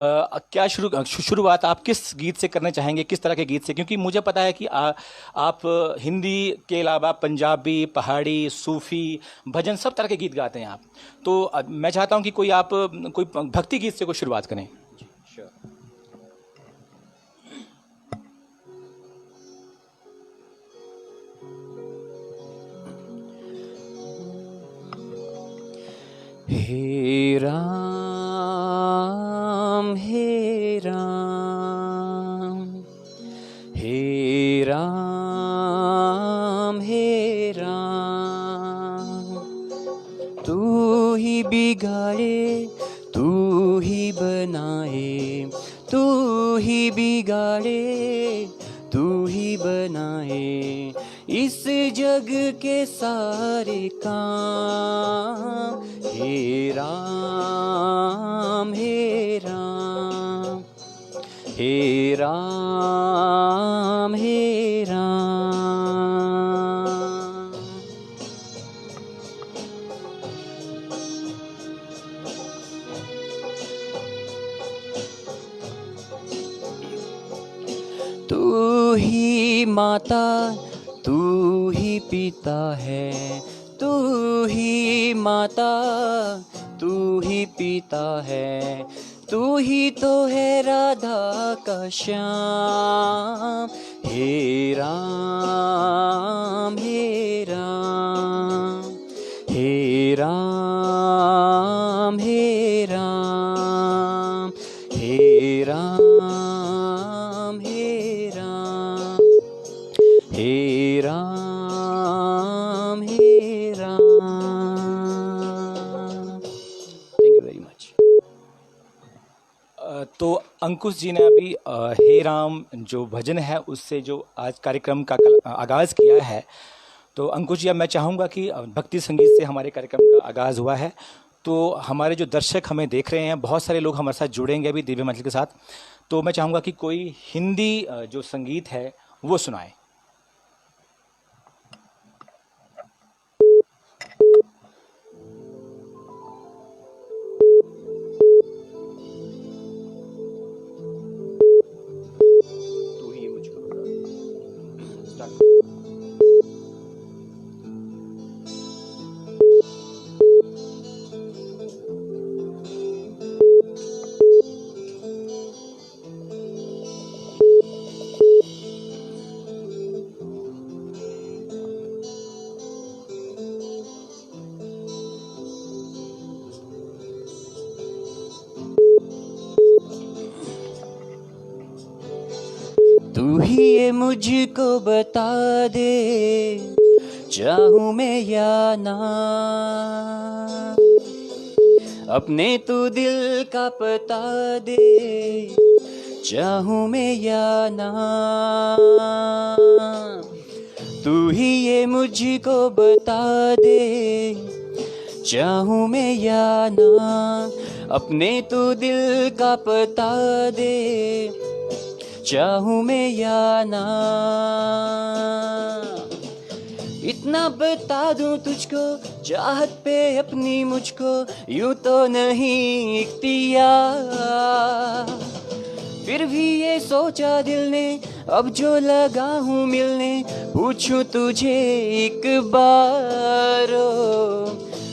क्या शुरुआत आप किस गीत से करना चाहेंगे, किस तरह के गीत से? क्योंकि मुझे पता है कि आप हिंदी के अलावा पंजाबी, पहाड़ी, सूफ़ी, भजन सब तरह के गीत गाते हैं आप। तो मैं चाहता हूं कि कोई भक्ति गीत से कोई शुरुआत करें। जी, श्योर। हे राम, हे राम, हे राम, हे राम। तू ही बिगाड़े, तू ही बनाए, तू ही बिगाड़े, तू ही बनाए, इस जग के सारे काम। हे राम, हे राम, हे राम, हे राम। तू ही माता, तू ही पिता है, तू ही माता, तू ही पिता है, तू ही तो है राधा का श्याम। हे राम, हे राम, हे राम, हे राम, हे राम, हे राम, हे राम, हे Ram. Thank you very much. तो अंकुश जी ने अभी हे राम जो भजन है उससे जो आज कार्यक्रम का आगाज़ किया है। तो अंकुश जी, अब मैं चाहूँगा कि भक्ति संगीत से हमारे कार्यक्रम का आगाज़ हुआ है। तो हमारे जो दर्शक हमें देख रहे हैं, बहुत सारे लोग हमारे साथ जुड़ेंगे अभी दिव्य मंच के साथ। तो मैं चाहूँगा कि कोई हिंदी जो संगीत है वो सुनाए। तू ही मुझको स्टार्ट। तू ही ये मुझको बता दे, चाहूं मैं या ना, अपने तू दिल का पता दे, चाहूं मैं या ना। तू ही ये मुझको बता दे, चाहूं मैं या ना, अपने तू दिल का पता दे, चाहूं मैं या ना। इतना बता दूं तुझको, चाहत पे अपनी मुझको यूं तो नहीं इख्तियार। फिर भी ये सोचा दिल ने, अब जो लगा हूँ मिलने, पूछूं तुझे एक बार।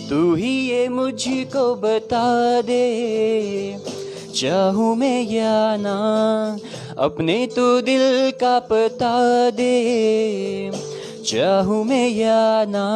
तू ही ये मुझको बता दे, चाहूं मैं या ना, अपने तू दिल का पता दे, चाहूं मैं या ना।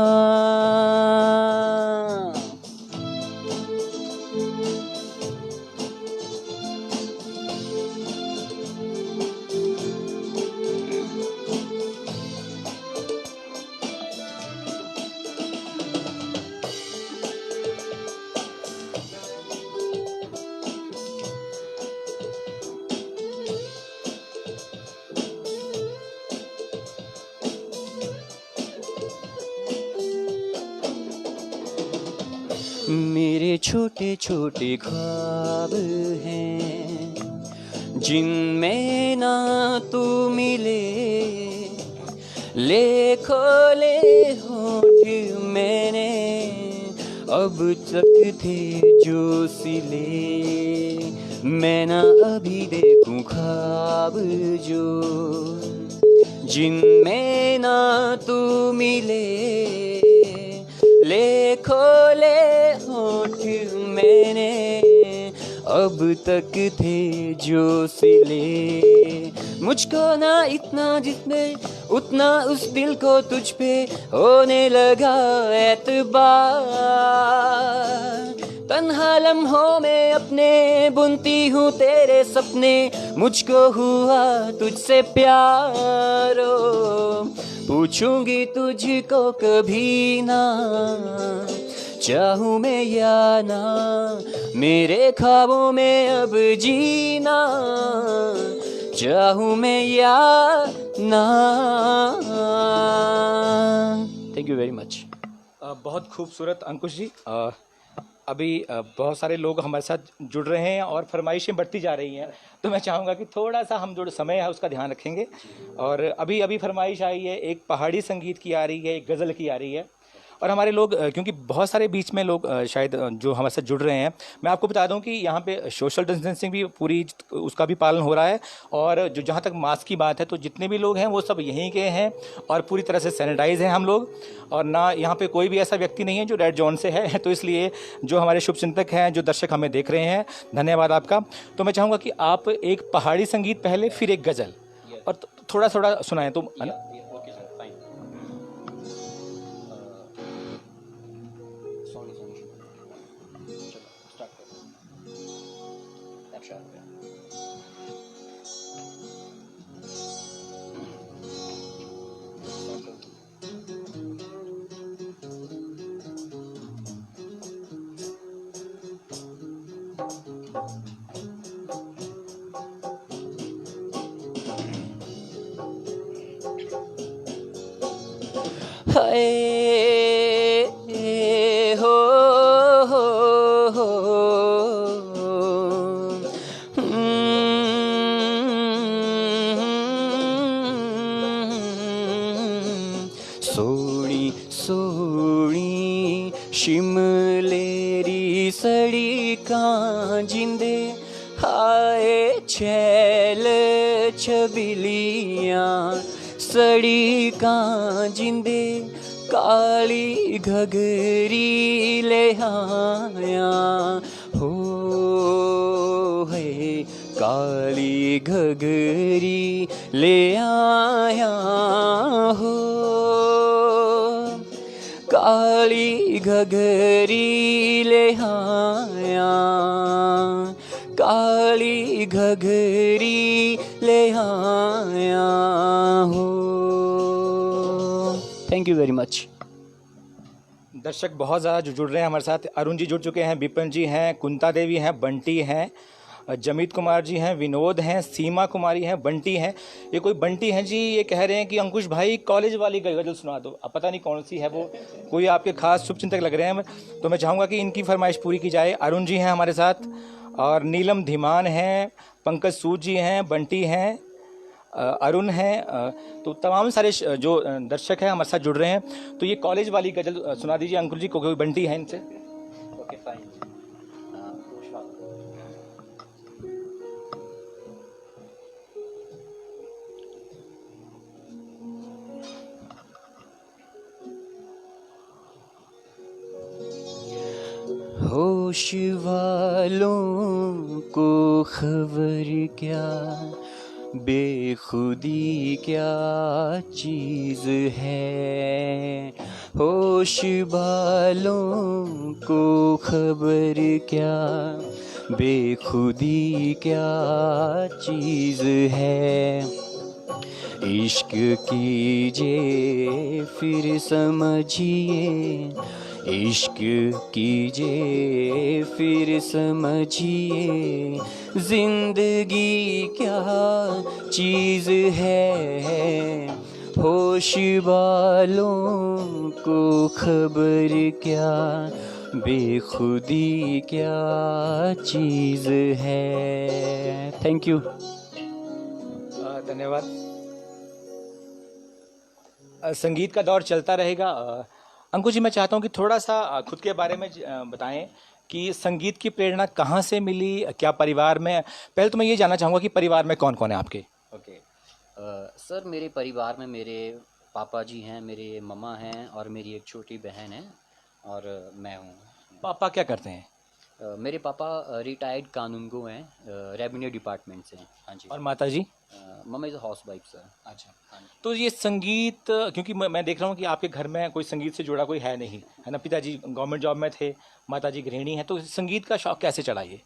मेरे छोटे छोटे ख्वाब हैं, जिनमें ना तू मिले, ले खोले होठ मैंने अब तक थे जो सिले, मैं ना अभी देखूं ख्वाब जो जिनमें ना तू मिले, ले खोले होठ मैंने अब तक थे जो सिले, मुझको ना इतना जितने उतना उस दिल को तुझ पे होने लगा एतबार, तन्हा लम्हों में अपने बुनती हूँ तेरे सपने, मुझको हुआ तुझसे प्यारो, पूछूंगी तुझको कभी ना, चाहूँ मैं या ना, मेरे ख्वाबों में अब जीना, चाहूँ मैं या ना। Thank you very much. बहुत खूबसूरत अंकुश जी। अभी बहुत सारे लोग हमारे साथ जुड़ रहे हैं और फरमाइशें बढ़ती जा रही हैं, तो मैं चाहूँगा कि थोड़ा सा हम जो समय है उसका ध्यान रखेंगे। और अभी अभी फरमाइश आई है, एक पहाड़ी संगीत की आ रही है, एक गज़ल की आ रही है। और हमारे लोग क्योंकि बहुत सारे बीच में लोग शायद जो हमारे साथ जुड़ रहे हैं, मैं आपको बता दूं कि यहाँ पे सोशल डिस्टेंसिंग भी पूरी उसका भी पालन हो रहा है। और जो जहाँ तक मास्क की बात है, तो जितने भी लोग हैं वो सब यहीं के हैं और पूरी तरह से सैनिटाइज हैं हम लोग। और ना यहाँ पे कोई भी ऐसा व्यक्ति नहीं है जो रेड जोन से है। तो इसलिए जो हमारे शुभचिंतक हैं, जो दर्शक हमें देख रहे हैं, धन्यवाद आपका। तो मैं चाहूँगा कि आप एक पहाड़ी संगीत पहले, फिर एक गज़ल, और थोड़ा थोड़ा सुनाएं तो, है ना? हाय हो हो, सोनी सोनी शिमलेरी सड़िकां जिंदे, हाय छैल छबिलियां सड़िकां जिंदे, काली घगरी ले आया हो है, काली घगरी ले आया हो, काली घगरी ले आया, काली घगरी ले आया हो। Thank you very much. दर्शक बहुत ज़्यादा जो जुड़ रहे हैं हमारे साथ। अरुण जी जुड़ चुके हैं, विपिन जी हैं, कुंता देवी हैं, बंटी हैं, जमीत कुमार जी हैं, विनोद हैं, सीमा कुमारी हैं, बंटी हैं। ये कोई बंटी हैं जी, ये कह रहे हैं कि अंकुश भाई कॉलेज वाली गज़ल सुना दो। अब पता नहीं कौन सी है वो, कोई आपके खास शुभचिंतक लग रहे हैं। तो मैं चाहूँगा कि इनकी फरमाइश पूरी की जाए। अरुण जी हैं हमारे साथ, और नीलम धीमान हैं, पंकज सूद जी हैं, बंटी हैं, अरुण हैं। तो तमाम सारे जो दर्शक हैं हमारे साथ जुड़ रहे हैं। तो ये कॉलेज वाली गज़ल सुना दीजिए अंकुल जी को, कोई बंटी है इनसे। Okay fine. होश वालों को खबर क्या, बेखुदी क्या चीज़ है, होश वालों को खबर क्या, बेखुदी क्या चीज़ है, इश्क कीजिए फिर समझिए, इश्क कीजिए फिर समझिए, जिंदगी क्या चीज़ है, होश वालों को खबर क्या, बेखुदी क्या चीज़ है। Thank you. धन्यवाद। संगीत का दौर चलता रहेगा। अंकुश जी, मैं चाहता हूँ कि थोड़ा सा खुद के बारे में बताएं कि संगीत की प्रेरणा कहाँ से मिली, क्या परिवार में, पहले तो मैं ये जानना चाहूँगा कि परिवार में कौन कौन है आपके? ओके। सर, मेरे परिवार में मेरे पापा जी हैं, मेरे मम्मा हैं और मेरी एक छोटी बहन है और मैं हूँ। पापा क्या करते हैं? मेरे पापा रिटायर्ड कानूनगो हैं, रेवेन्यू डिपार्टमेंट से हैं। हाँ जी। और माता जी? मम्मा इज़ हाउस वाइफ सर। अच्छा। तो ये संगीत, क्योंकि मैं देख रहा हूँ कि आपके घर में कोई संगीत से जुड़ा कोई है नहीं, है ना? पिताजी गवर्नमेंट जॉब में थे, माताजी गृहिणी हैं, तो संगीत का शौक कैसे चढ़ा ये?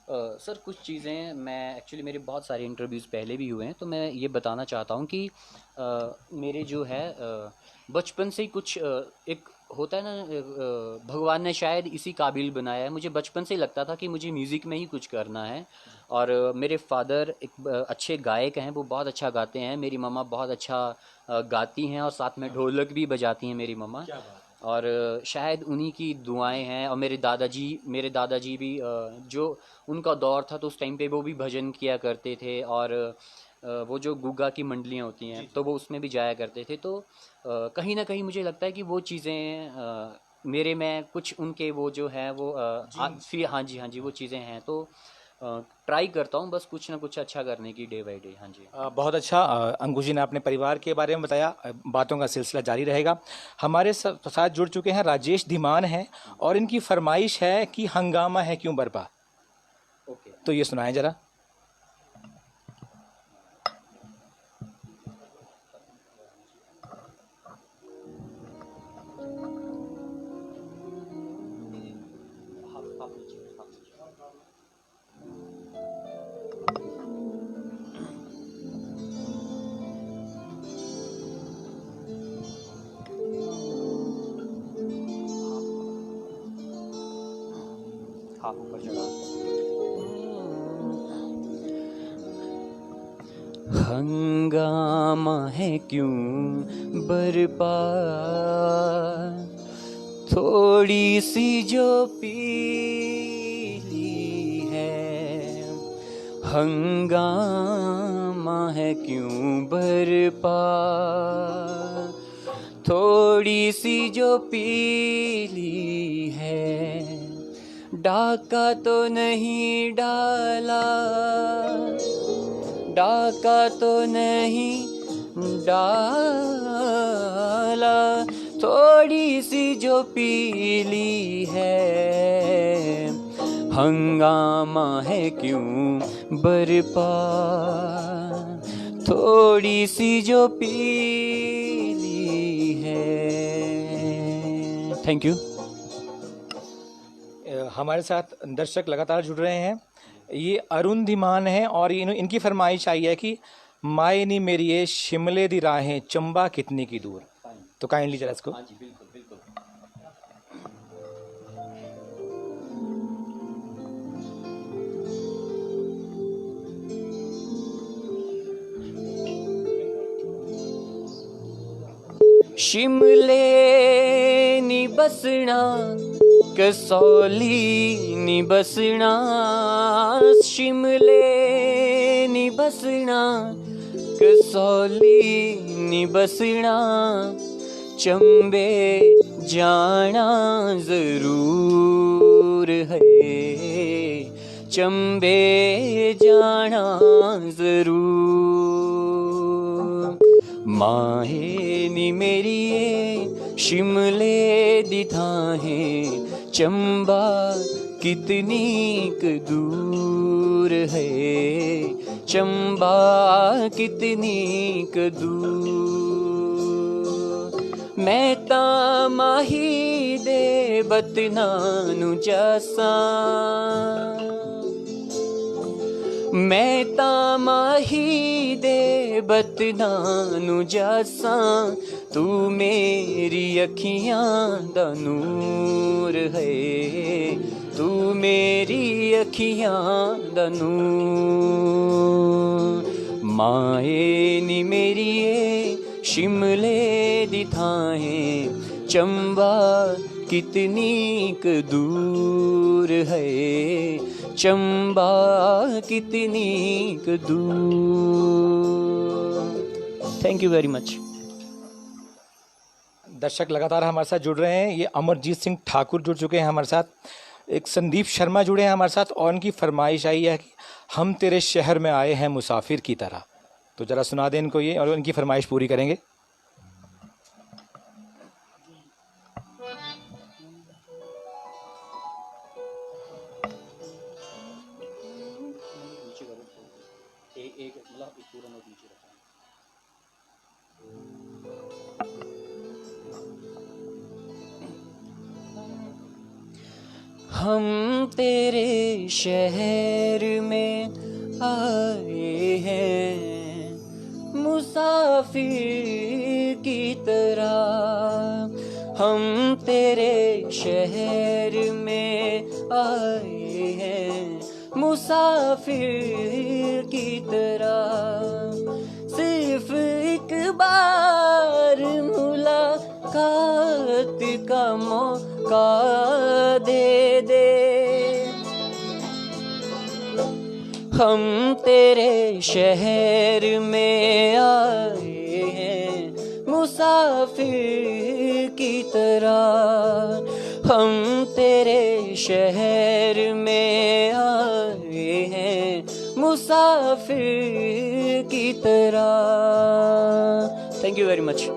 सर, कुछ चीज़ें मैं एक्चुअली, मेरे बहुत सारे इंटरव्यूज़ पहले भी हुए हैं, तो मैं ये बताना चाहता हूँ कि मेरे जो है बचपन से ही कुछ एक होता है ना, भगवान ने शायद इसी काबिल बनाया है। मुझे बचपन से ही लगता था कि मुझे म्यूज़िक में ही कुछ करना है। और मेरे फादर एक अच्छे गायक हैं, वो बहुत अच्छा गाते हैं। मेरी मम्मा बहुत अच्छा गाती हैं और साथ में ढोलक भी बजाती हैं मेरी मम्मा। और शायद उन्हीं की दुआएं हैं। और मेरे दादाजी भी जो उनका दौर था तो उस टाइम पे वो भी भजन किया करते थे। और वो जो गुग्गा की मंडलियाँ होती हैं तो वो उसमें भी जाया करते थे। तो कहीं ना कहीं मुझे लगता है कि वो चीज़ें मेरे में कुछ उनके वो जो है वो फिर हाँ जी वो चीज़ें हैं। तो ट्राई करता हूँ बस कुछ ना कुछ अच्छा करने की डे बाय डे। हाँ जी। बहुत अच्छा। अंकुश जी ने अपने परिवार के बारे में बताया, बातों का सिलसिला जारी रहेगा। हमारे साथ जुड़ चुके हैं राजेश धीमान हैं और इनकी फरमाइश है कि हंगामा है क्यों बरपा। ओके। तो ये सुनाएं जरा। हाफ ऊपर चढ़ा। हंगामा है क्यों बरपा, थोड़ी सी जो पीली है। हंगामा है क्यों बरपा, थोड़ी सी जो पीली है। डाका तो नहीं डाला, डाका तो नहीं डाला, थोड़ी सी जो पीली है। हंगामा है क्यों बरपा, थोड़ी सी जो पीली है। Thank you. हमारे साथ दर्शक लगातार जुड़ रहे हैं। ये अरुण धीमान है और इनकी फरमाइश आई है कि माए नी मेरी ये शिमले दी राहें चंबा कितनी की दूर। तो काइंडली जरा इसको। हाँ जी, बिल्कुल बिल्कुल। शिमले नी बसना, कसौली नी बसना, शिमले नी बसना, कसौली नी बसना, चंबे जाना जरूर है, चंबे जाना जरूर। माहे नी मेरी ये शिमले दी थाहें, चंबा कितनी क दूर है, चंबा कितनी क दूर। मैं ता माही दे बतनानु जसा, मैं ता माही दे बतनानु जसा, तू मेरी अखियां दा नूर है, तू मेरी अखियां दा नूर। माए नी मेरी ये शिमले दी थाहें, चंबा कितनी क दूर है, चंबा कितनी क दूर। Thank you very much. दर्शक लगातार हमारे साथ जुड़ रहे हैं। ये अमरजीत सिंह ठाकुर जुड़ चुके हैं हमारे साथ। एक संदीप शर्मा जुड़े हैं हमारे साथ और उनकी फरमाइश आई है कि हम तेरे शहर में आए हैं मुसाफिर की तरह। तो ज़रा सुना दें इनको ये और उनकी फरमाइश पूरी करेंगे। एक मतलब एक पूरा नोट नीचे रखा है। हम तेरे शहर में आए हैं मुसाफिर की तरह। हम तेरे शहर में आए हैं मुसाफिर की तरह। सिर्फ एक बार मुलाकात का मौका दे दे। हम तेरे शहर में आए हैं मुसाफिर की तरह। हम तेरे शहर में आए हैं मुसाफिर की तरह। Thank you very much.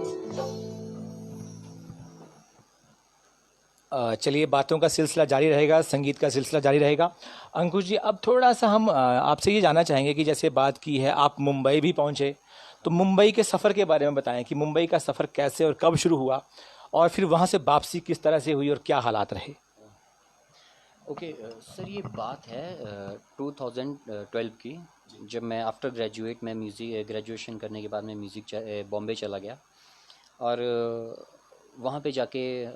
चलिए, बातों का सिलसिला जारी रहेगा, संगीत का सिलसिला जारी रहेगा। अंकुश जी, अब थोड़ा सा हम आपसे ये जानना चाहेंगे कि जैसे बात की है आप मुंबई भी पहुंचे, तो मुंबई के सफ़र के बारे में बताएं कि मुंबई का सफ़र कैसे और कब शुरू हुआ और फिर वहाँ से वापसी किस तरह से हुई और क्या हालात रहे। ओके सर, ये बात है 2012 की, जब मैं आफ्टर ग्रेजुएट मैं म्यूज़िक ग्रेजुएशन करने के बाद मैं म्यूज़िक बॉम्बे चला गया। और वहाँ पे जाके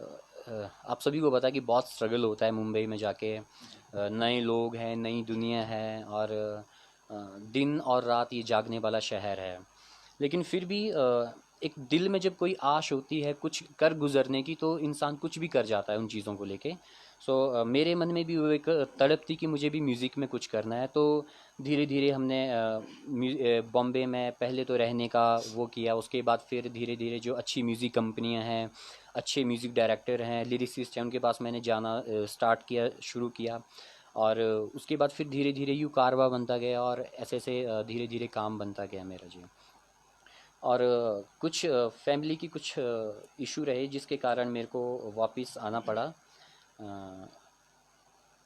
आप सभी को पता है कि बहुत स्ट्रगल होता है मुंबई में जाके। नए लोग हैं, नई दुनिया है और दिन और रात ये जागने वाला शहर है। लेकिन फिर भी एक दिल में जब कोई आश होती है कुछ कर गुजरने की, तो इंसान कुछ भी कर जाता है उन चीज़ों को लेके। मेरे मन में भी वो एक तड़प थी कि मुझे भी म्यूज़िक में कुछ करना है। तो धीरे धीरे हमने बॉम्बे में पहले तो रहने का वो किया, उसके बाद फिर धीरे धीरे जो अच्छी म्यूज़िक कंपनियां हैं, अच्छे म्यूज़िक डायरेक्टर हैं, लिरिसिस्ट हैं, उनके पास मैंने जाना शुरू किया। और उसके बाद फिर धीरे धीरे यूँ कारवा बनता गया और ऐसे ऐसे धीरे धीरे काम बनता गया मेरा जी। और कुछ फैमिली की कुछ इशू रहे जिसके कारण मेरे को वापस आना पड़ा।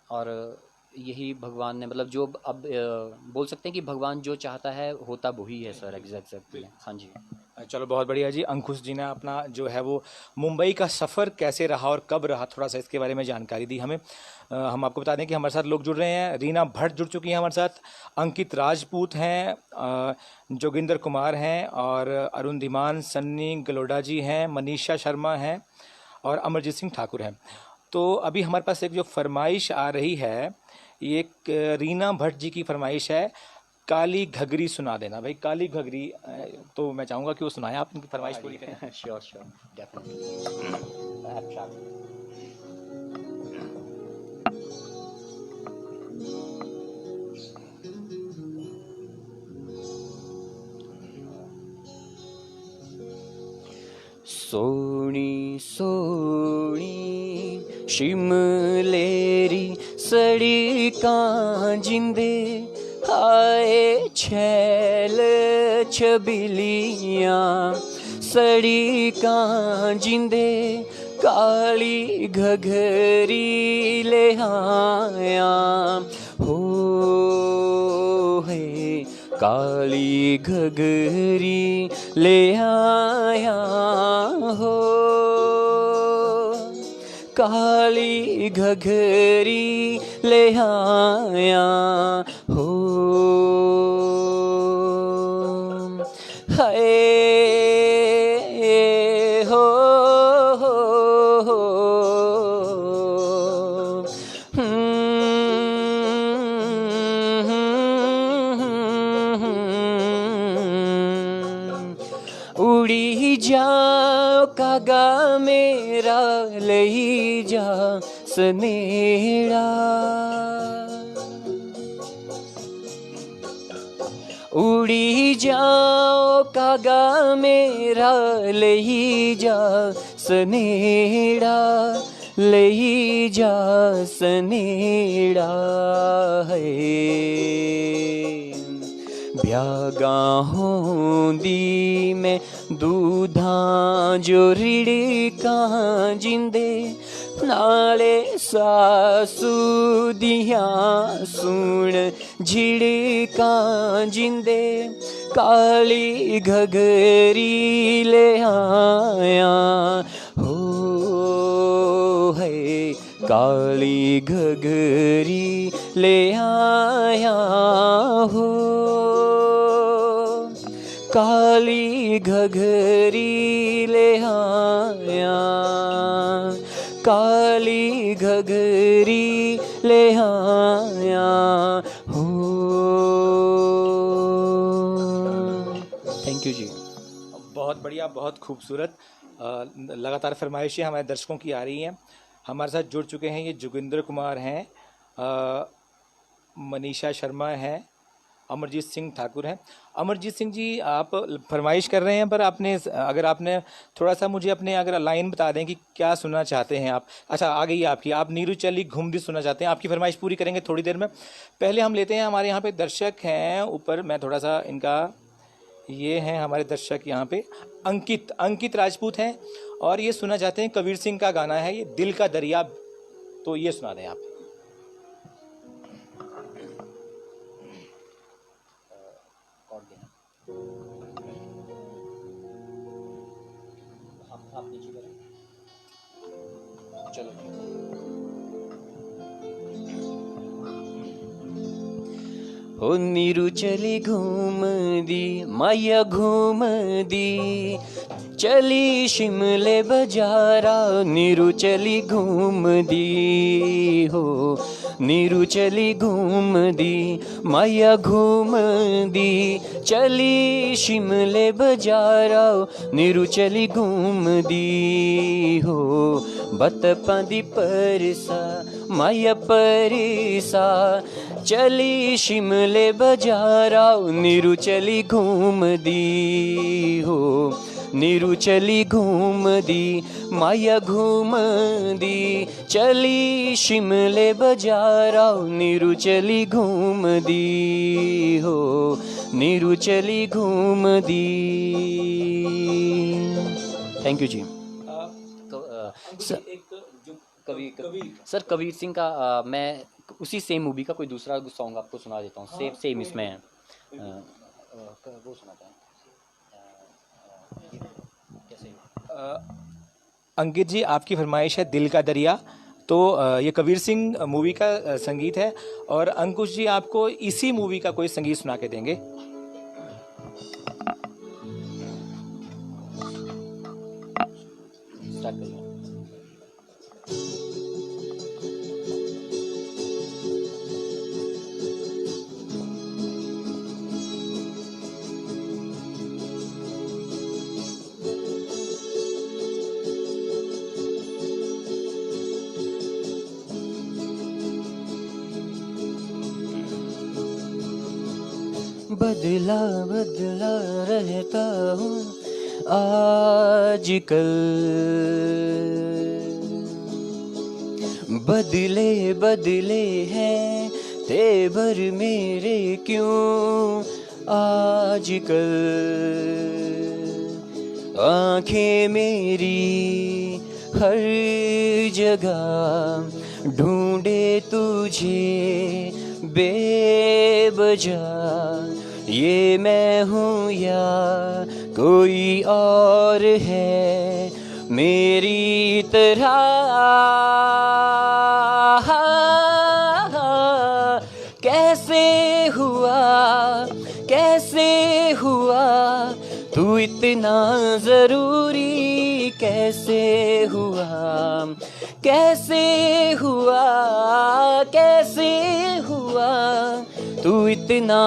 और यही भगवान ने मतलब जो अब बोल सकते हैं कि भगवान जो चाहता है होता वही है सर। एग्जैक्टली हाँ जी। चलो, बहुत बढ़िया जी। अंकुश जी ने अपना जो है वो मुंबई का सफ़र कैसे रहा और कब रहा, थोड़ा सा इसके बारे में जानकारी दी हमें। हम आपको बता दें कि हमारे साथ लोग जुड़ रहे हैं। रीना भट्ट जुड़ चुकी हैं हमारे साथ, अंकित राजपूत हैं, जोगिंदर कुमार हैं और अरुण धीमान, सन्नी गलोडा जी हैं, मनीषा शर्मा हैं और अमरजीत सिंह ठाकुर हैं। तो अभी हमारे पास एक जो फरमाइश आ रही है, ये एक रीना भट्ट जी की फरमाइश है, काली घगरी सुना देना। भाई काली घगरी, तो मैं चाहूँगा कि वो सुनाएं, आप उनकी फरमाइश पूरी करें। Sure sure definitely. सोनी सोनी शिमलेरी सड़िकां जिंदे हाय छैल छबिलियां सड़िकां जिंदे काली घघरी ले आया हो है काली घघरी ले आया हो काली घघरी ले आया हो हाय हो उड़ी जाओ कागा मेरा लई जा सनेड़ा उड़ी जाओ कागा मेरा लई जा सनेड़ा ਲਈ ਜਾ ਸਨੇੜਾ ਹੈ ਵਿਆਗਾ ਹੋਂਦੀ ਮੈਂ दूधां जो रिड़कां जिंदे नाले सासू दियां सुन झिड़कां जिंदे काली घगरी ले आया हो है काली घगरी ले आया हो काली घगरी ले आया काली घगरी ले आया हो। थैंक यू जी। बहुत बढ़िया, बहुत खूबसूरत। लगातार फरमाइशें हमारे दर्शकों की आ रही हैं। हमारे साथ जुड़ चुके हैं ये जोगिंदर कुमार हैं, मनीषा शर्मा हैं, अमरजीत सिंह ठाकुर हैं। अमरजीत सिंह जी, आप फरमाइश कर रहे हैं, पर अगर आपने थोड़ा सा मुझे अपने अगर लाइन बता दें कि क्या सुनना चाहते हैं आप। अच्छा, आ गई आपकी, आप नीरू चली घूमदी सुनना चाहते हैं। आपकी फरमाइश पूरी करेंगे थोड़ी देर में। पहले हम लेते हैं, हमारे यहाँ पे दर्शक हैं ऊपर, मैं थोड़ा सा इनका, ये हैं हमारे दर्शक यहाँ पे, अंकित राजपूत हैं और ये सुनना चाहते हैं कबीर सिंह का गाना है ये दिल का दरिया, तो ये सुना दें आप। चलो हो नीरू चली घूम दी माया घूम दी चली शिमले बजारा नीरू चली घूम दी हो नीरू चली घूम दी माया घूम दी चली शिमले बजारा नीरू चली घूम दी हो बतपां दी परसा माया परिसा चली शिमले बजारा नीरू चली घूम दी हो नीरू चली घूम दी माया घूम दी चली शिमले बजारा नीरू चली घूम दी हो नीरू चली घूम दी। थैंक यू जी। सर कबीर सिंह का मैं उसी सेम मूवी का कोई दूसरा सॉन्ग आपको सुना देता हूँ। सेम इसमें है, वो सुनाता है। अंकित जी, आपकी फरमाइश है दिल का दरिया, तो ये कबीर सिंह मूवी का संगीत है और अंकुश जी आपको इसी मूवी का कोई संगीत सुना के देंगे। स्टार्ट करिए। बदला बदला रहता हूँ आजकल बदले बदले हैं तेवर मेरे क्यों आजकल आँखें मेरी हर जगह ढूंढे तुझे बेवजह ये मैं हूँ या कोई और है मेरी तरह कैसे हुआ तू इतना ज़रूरी कैसे हुआ तू इतना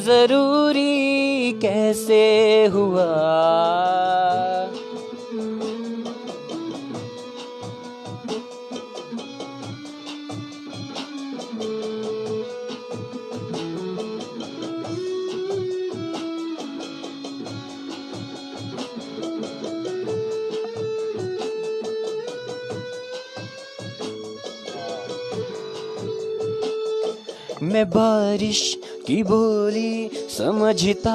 ज़रूरी कैसे हुआ। मैं बारिश की बोली समझता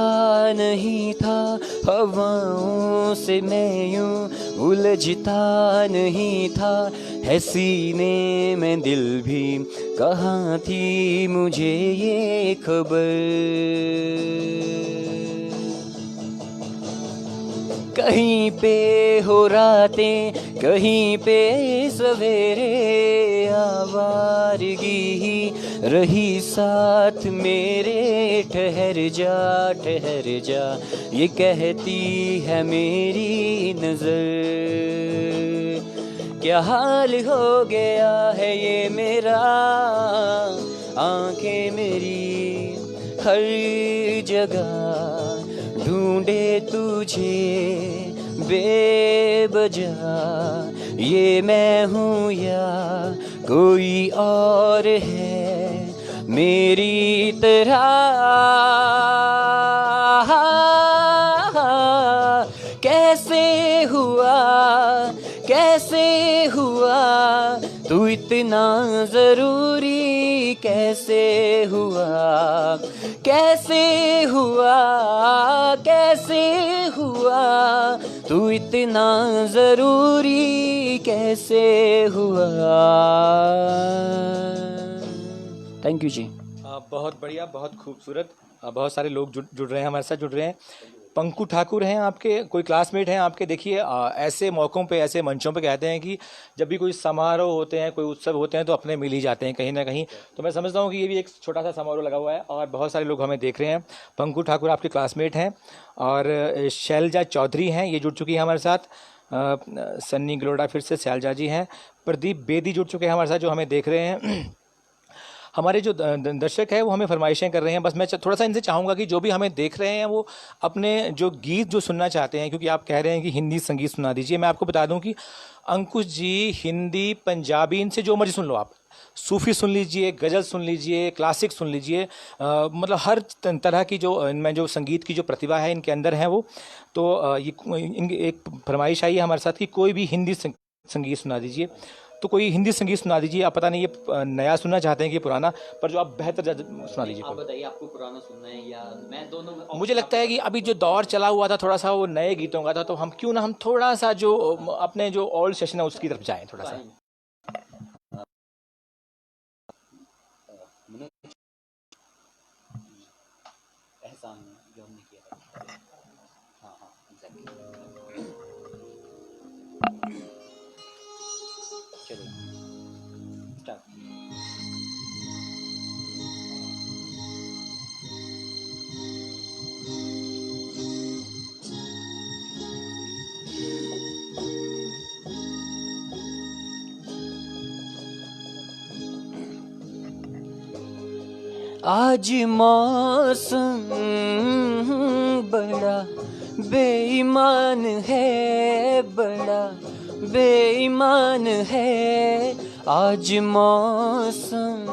नहीं था, हवाओं से मैं यूं उलझता नहीं था, है सीने में दिल भी कहाँ थी मुझे ये खबर। कहीं पे हो रातें, कहीं पे सवेरे, आवारगी ही रही साथ मेरे। ठहर जा ये कहती है मेरी नजर। क्या हाल हो गया है ये मेरा, आंखें मेरी हर जगह ढूंढे तुझे बेवजह। ये मैं हूँ या कोई और है मेरी तरह। कैसे हुआ, कैसे हुआ तू इतना जरूरी, कैसे हुआ, कैसे हुआ, कैसे हुआ तू इतना जरूरी, कैसे हुआ। थैंक यू जी। बहुत बढ़िया, बहुत खूबसूरत। बहुत सारे लोग जुड़ रहे हैं, हमारे साथ जुड़ रहे हैं। पंकु ठाकुर हैं आपके, कोई क्लासमेट हैं आपके? देखिए ऐसे मौक़ों पे, ऐसे मंचों पे कहते हैं कि जब भी कोई समारोह होते हैं, कोई उत्सव होते हैं तो अपने मिल ही जाते हैं कहीं ना कहीं। तो मैं समझता हूँ कि ये भी एक छोटा सा समारोह लगा हुआ है और बहुत सारे लोग हमें देख रहे हैं। पंकु ठाकुर आपके क्लासमेट हैं और शैलजा चौधरी हैं, ये जुड़ चुकी है हमारे साथ। सन्नी गलोड़ा फिर से शैलजा जी हैं। प्रदीप बेदी जुड़ चुके हैं हमारे साथ, जो हमें देख रहे हैं। हमारे जो दर्शक है वो हमें फरमाइशें कर रहे हैं। बस मैं थोड़ा सा इनसे चाहूँगा कि जो भी हमें देख रहे हैं वो अपने जो गीत जो सुनना चाहते हैं, क्योंकि आप कह रहे हैं कि हिंदी संगीत सुना दीजिए। मैं आपको बता दूं कि अंकुश जी हिंदी, पंजाबी, इनसे जो मर्जी सुन लो आप। सूफ़ी सुन लीजिए, गज़ल सुन लीजिए, क्लासिक सुन लीजिए, मतलब हर तरह की जो इनमें जो संगीत की जो प्रतिभा है इनके अंदर है वो। तो ये एक फरमाइश आई है हमारे साथ कि कोई भी हिंदी संगीत सुना दीजिए। तो कोई हिंदी संगीत सुना दीजिए। आप पता नहीं ये नया सुनना चाहते हैं कि पुराना, पर जो आप बेहतर सुना दीजिए। आप बताइए, आपको पुराना सुनना है या मैं दोनों? मुझे लगता है कि अभी जो दौर चला हुआ था थोड़ा सा वो नए गीतों का था, तो हम क्यों ना हम थोड़ा सा जो अपने जो ओल्ड सेशन है उसकी तरफ जाएं थोड़ा सा। एहसान जो हमने किया था। हाँ हाँ एग्जैक्टली। चलो स्टार्ट। आज मौसम बड़ा बेईमान है, बड़ा बेईमान है। आज मौसम,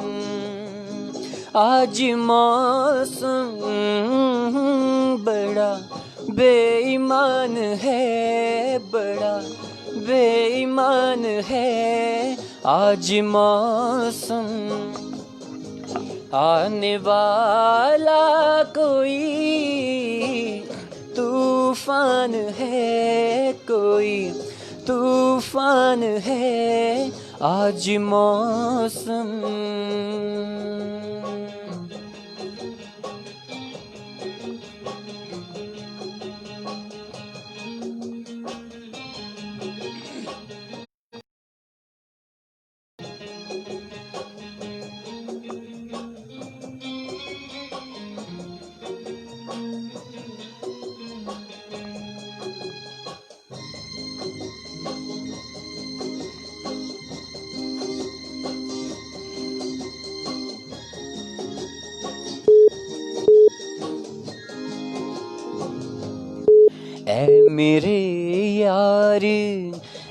आज मौसम बड़ा बेईमान है, बड़ा बेईमान है। आज मौसम, आने वाला कोई तूफान है, कोई तूफान है। आज मौसम, ऐ मेरे यार,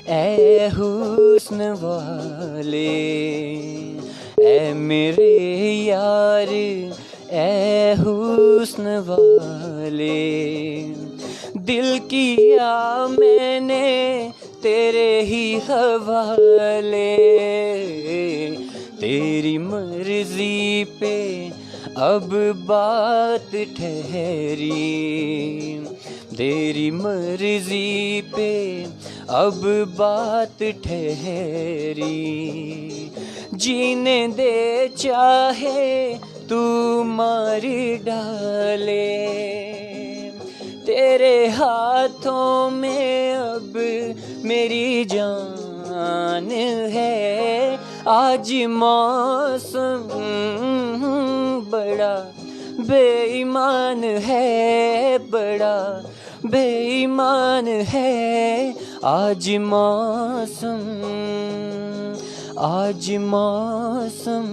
ऐ हुस्न वाले, ऐ मेरे यार, ऐ हुस्न वाले। दिल किया मैंने तेरे ही हवाले, तेरी मर्जी पे अब बात ठहरी, तेरी मर्जी पे अब बात ठहरी, जीने दे चाहे तू मार डाले, तेरे हाथों में अब मेरी जान है। आज मौसम बड़ा बेईमान है, बड़ा बेईमान है। आज मौसम, आज मौसम,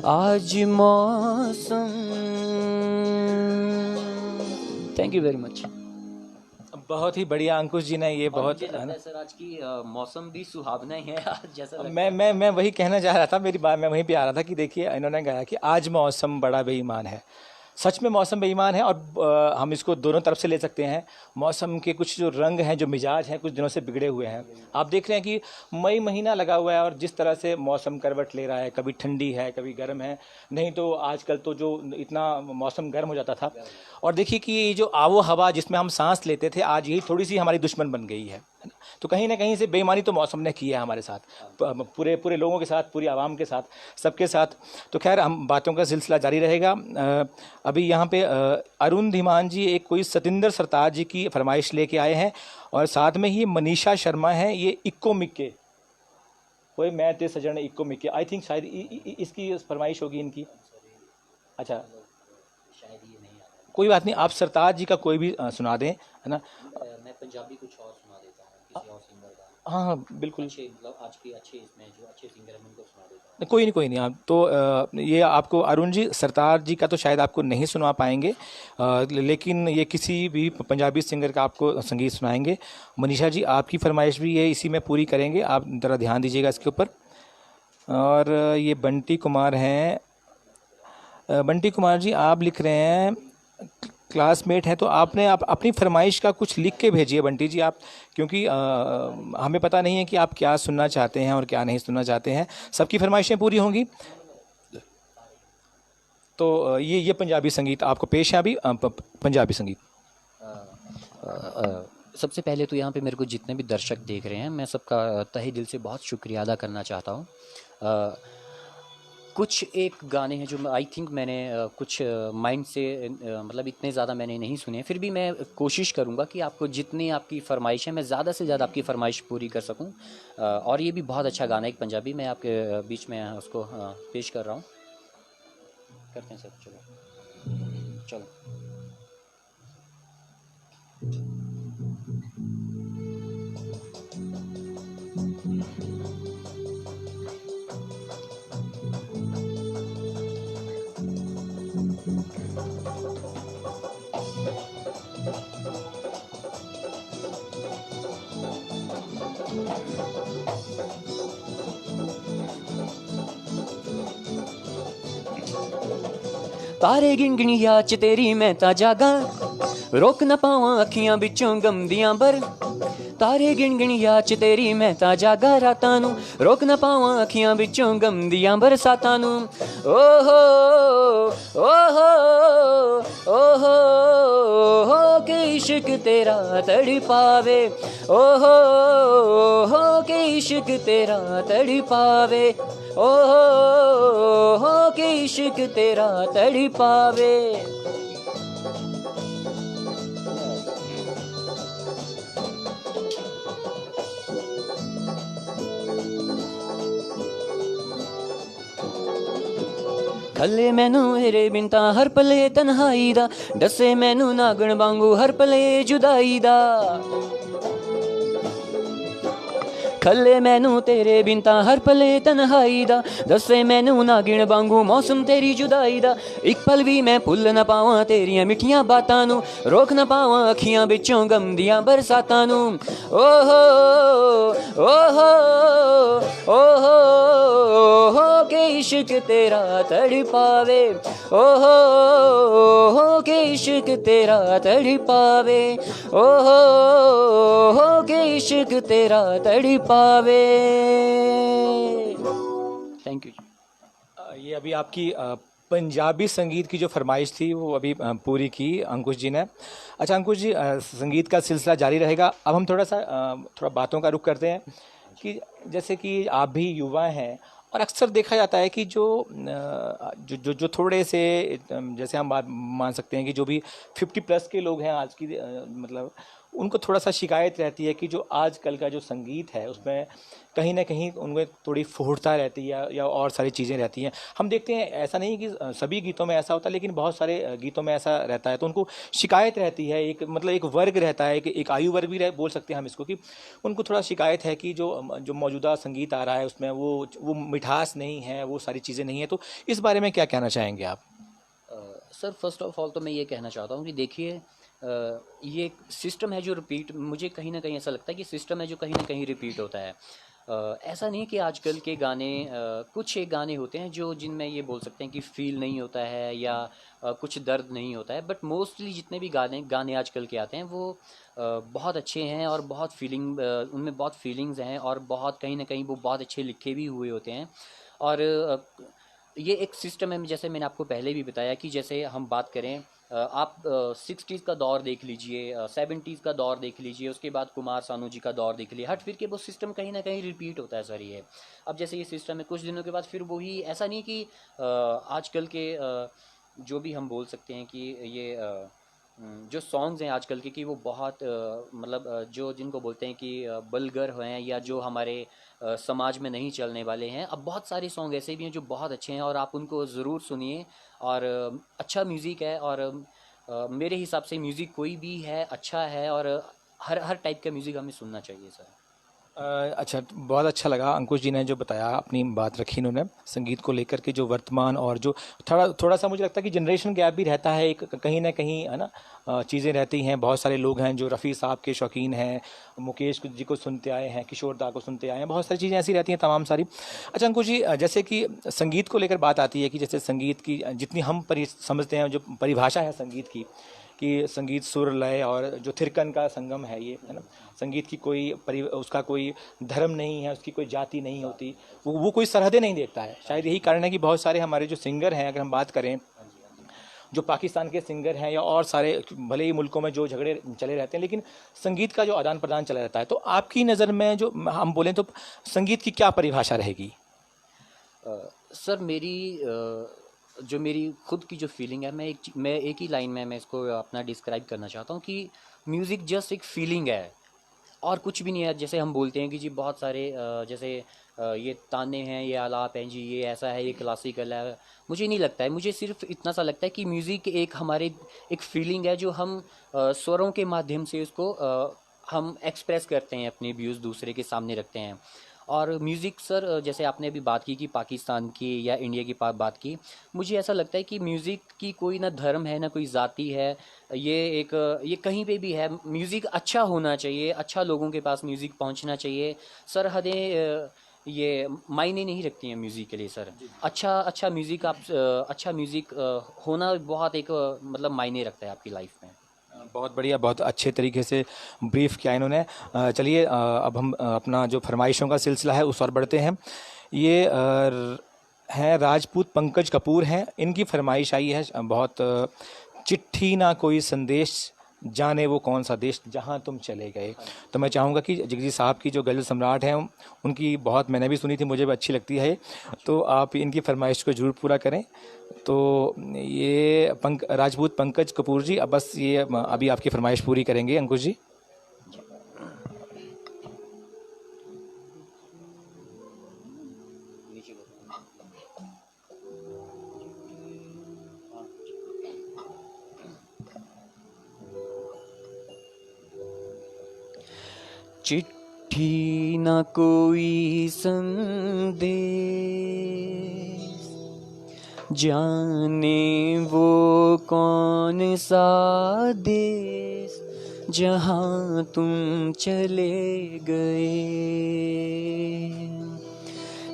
आज मौसम। Thank you very much. बहुत ही बढ़िया अंकुश जी ने ये बहुत मुझे लगता है सर आज की मौसम भी सुहावना ही है आज, जैसा लगता मैं वही कहना चाह रहा था, मेरी बात मैं वहीं पे आ रहा था कि देखिए इन्होंने गाया कि आज मौसम बड़ा बेईमान है। सच में मौसम बेईमान है, और हम इसको दोनों तरफ से ले सकते हैं। मौसम के कुछ जो रंग हैं, जो मिजाज हैं, कुछ दिनों से बिगड़े हुए हैं। आप देख रहे हैं कि मई महीना लगा हुआ है और जिस तरह से मौसम करवट ले रहा है, कभी ठंडी है कभी गर्म है। नहीं तो आजकल तो जो इतना मौसम गर्म हो जाता था, और देखिए कि ये जो आबो हवा जिसमें हम सांस लेते थे, आज यही थोड़ी सी हमारी दुश्मन बन गई है ना? तो कहीं ना कहीं से बेईमानी तो मौसम ने की है हमारे साथ, पूरे पूरे लोगों के साथ, पूरी आवाम के साथ, सबके साथ। तो खैर हम बातों का सिलसिला जारी रहेगा। अभी यहाँ पे अरुण धीमान जी एक कोई सतिंदर सरताज जी की फरमाइश लेके आए हैं, और साथ में ही मनीषा शर्मा हैं, ये इक्को मिक्के कोई मैं ते सजन इक्को मिक्के, आई थिंक शायद इसकी फरमाइश होगी इनकी। अच्छा शायद ये नहीं आता। कोई बात नहीं, आप सरताज जी का कोई भी सुना दें, है ना। मैं पंजाबी कुछ और सुना देता हूँ किसी और सिंगर का। हाँ हाँ बिल्कुल, अच्छे मतलब आज के अच्छे इसमें जो अच्छे सिंगर हैं उनको सुना देता हूँ। कोई नहीं आप तो ये आपको अरुण जी सरताज जी का तो शायद आपको नहीं सुना पाएंगे, लेकिन ये किसी भी पंजाबी सिंगर का आपको संगीत सुनाएंगे। मनीषा जी आपकी फरमाइश भी ये इसी में पूरी करेंगे, आप ज़रा ध्यान दीजिएगा इसके ऊपर। और ये बंटी कुमार हैं, बंटी कुमार जी आप लिख रहे हैं, क्लासमेट हैं, तो आपने आप अपनी फरमाइश का कुछ लिख के भेजिए बंटी जी आप, क्योंकि हमें पता नहीं है कि आप क्या सुनना चाहते हैं और क्या नहीं सुनना चाहते हैं। सबकी फरमाइशें पूरी होंगी। तो ये पंजाबी संगीत आपको पेश है अभी, पंजाबी संगीत। सबसे पहले तो यहाँ पे मेरे को जितने भी दर्शक देख रहे हैं, मैं सबका तहे दिल से बहुत शुक्रिया अदा करना चाहता हूँ। कुछ एक गाने हैं जो आई थिंक मैंने कुछ माइंड से मतलब इतने ज़्यादा मैंने नहीं सुने, फिर भी मैं कोशिश करूँगा कि आपको जितनी आपकी फरमाइश है मैं ज़्यादा से ज़्यादा आपकी फरमाइश पूरी कर सकूँ। और ये भी बहुत अच्छा गाना है एक पंजाबी, मैं आपके बीच में उसको पेश कर रहा हूँ। करते हैं सर, चलो चलो। तारे गिनगिनिया च तेरी मैं ता जागा, रोक न पावां अखियां बिचों गमदियां बर। तारे गिनगिनिया च तेरी मैं ता जागा रातां नूं, रोक न पावां अखियां बिचों गमदियां बरसातां नूं। ओहो ओहो ओहो ओहो के इश्क तेरा तड़ पावे, ओहो ओहो के इश्क तेरा तड़ पावे, ओहो ओहो के इश्क तेरा तड़ पावे। खले मैनू मेरे बिनता हर पले तन्हाई दा, डसे मैनू नागण वांगू हर पले जुदाई दा। खले मैनू तेरे बिनता हर पले तन्हाई दा, दसे मैनू नागिण वांगू मौसम तेरी जुदाई दा। एक पल भी मैं भुल न पावां तेरियां मिठियां बातां नू, रोक न पावां अखियां बिचों गमदियां बरसातां नू। ओहो ओहो ओहो ओहो के इश्क तेरा तड़ पावे, ओहो ओहो के इश्क तेरा तड़ पावे, ओहो ओहो के इश्क तेरा तड़ पावे। चलिए अभी आपकी पंजाबी संगीत की जो फरमाइश थी वो अभी पूरी की अंकुश जी ने। अच्छा अंकुश जी, संगीत का सिलसिला जारी रहेगा। अब हम थोड़ा बातों का रुख करते हैं कि जैसे कि आप भी युवा हैं और अक्सर देखा जाता है कि जो थोड़े से जैसे हम बात मान सकते हैं कि जो भी 50+ के लोग हैं आज की मतलब उनको थोड़ा सा शिकायत रहती है कि जो आजकल का जो संगीत है उसमें कहीं ना कहीं उनमें थोड़ी फूहड़ता रहती है या और सारी चीज़ें रहती हैं। हम देखते हैं ऐसा नहीं कि सभी गीतों में ऐसा होता है, लेकिन बहुत सारे गीतों में ऐसा रहता है, तो उनको शिकायत रहती है। एक मतलब एक वर्ग रहता है, एक आयु वर्ग भी बोल सकते हैं हम इसको, कि उनको थोड़ा शिकायत है कि जो जो मौजूदा संगीत आ रहा है उसमें वो मिठास नहीं है, वो सारी चीज़ें नहीं है। तो इस बारे में क्या कहना चाहेंगे आप? सर फर्स्ट ऑफ ऑल तो मैं ये कहना चाहता हूँ कि देखिए, ये एक सिस्टम है जो रिपीट, मुझे कहीं ना कहीं ऐसा लगता है कि सिस्टम है जो कहीं ना कहीं रिपीट होता है। ऐसा नहीं कि आजकल के गाने, कुछ एक गाने होते हैं जो जिनमें ये बोल सकते हैं कि फील नहीं होता है या कुछ दर्द नहीं होता है, बट मोस्टली जितने भी गाने गाने आजकल के आते हैं वो बहुत अच्छे हैं और बहुत फीलिंग, उनमें बहुत फीलिंग्स हैं और बहुत कहीं ना कहीं वो बहुत अच्छे लिखे भी हुए होते हैं। और ये एक सिस्टम है, जैसे मैंने आपको पहले भी बताया कि जैसे हम बात करें, आप 60s का दौर देख लीजिए, 70s का दौर देख लीजिए, उसके बाद कुमार सानू जी का दौर देख लीजिए, हट फिर के वो सिस्टम कहीं ना कहीं रिपीट होता है सर। ये अब जैसे ये सिस्टम है, कुछ दिनों के बाद फिर वही, ऐसा नहीं कि आजकल के जो भी हम बोल सकते हैं कि ये जो सॉन्ग्स हैं आजकल के, कि वो बहुत मतलब जो जिनको बोलते हैं कि बलगर हैं या जो हमारे समाज में नहीं चलने वाले हैं। अब बहुत सारे सॉन्ग ऐसे भी हैं जो बहुत अच्छे हैं और आप उनको ज़रूर सुनिए। और अच्छा म्यूज़िक है, और मेरे हिसाब से म्यूज़िक कोई भी है अच्छा है, और हर हर टाइप का म्यूज़िक हमें सुनना चाहिए सर। अच्छा, बहुत अच्छा लगा अंकुश जी ने जो बताया, अपनी बात रखी इन्होंने संगीत को लेकर के, जो वर्तमान और जो थोड़ा थोड़ा सा मुझे लगता है कि जनरेशन गैप भी रहता है एक, कहीं ना कहीं है ना। चीज़ें रहती हैं, बहुत सारे लोग हैं जो रफ़ी साहब के शौकीन हैं, मुकेश जी को सुनते आए हैं, किशोर दा को सुनते आए हैं, बहुत सारी चीज़ें ऐसी रहती हैं तमाम सारी। अच्छा अंकुश जी, जैसे कि संगीत को लेकर बात आती है कि जैसे संगीत की जितनी हम समझते हैं, जो परिभाषा है संगीत की, कि संगीत सुर लय और जो थिरकन का संगम है ये, है ना। संगीत की उसका कोई धर्म नहीं है, उसकी कोई जाति नहीं होती, वो कोई सरहदें नहीं देखता है। शायद यही कारण है कि बहुत सारे हमारे जो सिंगर हैं, अगर हम बात करें जो पाकिस्तान के सिंगर हैं या और सारे भले ही मुल्कों में जो झगड़े चले रहते हैं, लेकिन संगीत का जो आदान प्रदान चला रहता है। तो आपकी नज़र में जो हम बोलें तो संगीत की क्या परिभाषा रहेगी? सर मेरी जो मेरी खुद की जो फीलिंग है, मैं एक ही लाइन में मैं इसको अपना डिस्क्राइब करना चाहता हूँ कि म्यूज़िक जस्ट एक फीलिंग है और कुछ भी नहीं है। जैसे हम बोलते हैं कि जी बहुत सारे जैसे ये ताने हैं, ये आलाप हैं जी, ये ऐसा है, ये क्लासिकल है, मुझे नहीं लगता है। मुझे सिर्फ इतना सा लगता है कि म्यूज़िक एक हमारे एक फीलिंग है जो हम स्वरों के माध्यम से उसको हम एक्सप्रेस करते हैं, अपने व्यूज़ दूसरे के सामने रखते हैं। और म्यूज़िक सर, जैसे आपने अभी बात की कि पाकिस्तान की या इंडिया की बात की, मुझे ऐसा लगता है कि म्यूज़िक की कोई ना धर्म है ना कोई जाति है। ये कहीं पे भी है, म्यूज़िक अच्छा होना चाहिए, अच्छा लोगों के पास म्यूज़िक पहुंचना चाहिए। सरहदें ये मायने नहीं रखती हैं म्यूज़िक के लिए सर। अच्छा म्यूज़िक, आप अच्छा म्यूज़िक होना बहुत एक मतलब मायने रखता है आपकी लाइफ में। बहुत बढ़िया, बहुत अच्छे तरीके से ब्रीफ किया इन्होंने। चलिए अब हम अपना जो फरमाइशों का सिलसिला है उस और बढ़ते हैं। ये हैं राजपूत पंकज कपूर हैं, इनकी फरमाइश आई है बहुत, चिट्ठी ना कोई संदेश, जाने वो कौन सा देश जहाँ तुम चले गए। तो मैं चाहूँगा कि जगजीत साहब की जो गज़ल सम्राट हैं उनकी बहुत मैंने भी सुनी थी, मुझे भी अच्छी लगती है, तो आप इनकी फरमाइश को ज़रूर पूरा करें। तो ये राजपूत पंकज कपूर जी, अब बस ये अभी आपकी फरमाइश पूरी करेंगे अंकुश जी। चिट्ठी न कोई संदेश, जाने वो कौन सा देश जहाँ तुम चले गए।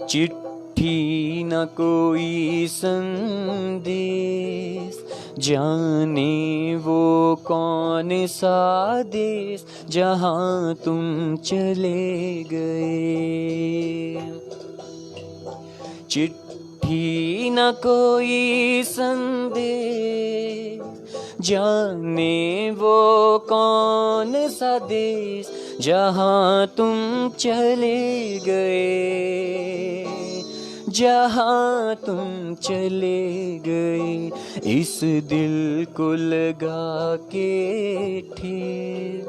चिट्ठी न कोई संदेश, जाने वो कौन सा देश जहाँ तुम चले गए। चिट्ठी भी न कोई संदेश, जाने वो कौन सा देश जहाँ तुम चले गए, जहाँ तुम चले गए। इस दिल को लगा के ठेर,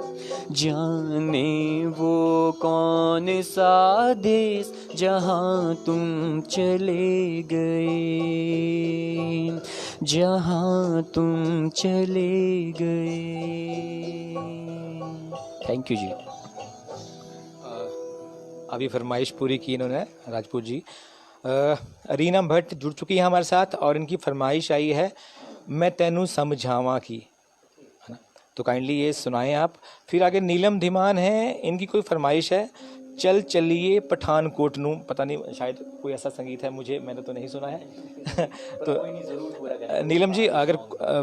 जाने वो कौन सा देश जहाँ तुम चले गए, जहाँ तुम चले गए। थैंक यू जी। अभी फरमाइश पूरी की इन्होंने राजपूत जी। रीना भट्ट जुड़ चुकी है हमारे साथ और इनकी फरमाइश आई है मैं तेनू समझावा की, है ना, तो काइंडली ये सुनाएं आप। फिर आगे नीलम धीमान है, इनकी कोई फरमाइश है चल चलिए पठानकोट नू, पता नहीं शायद कोई ऐसा संगीत है, मैंने तो नहीं सुना है तो नीलम जी अगर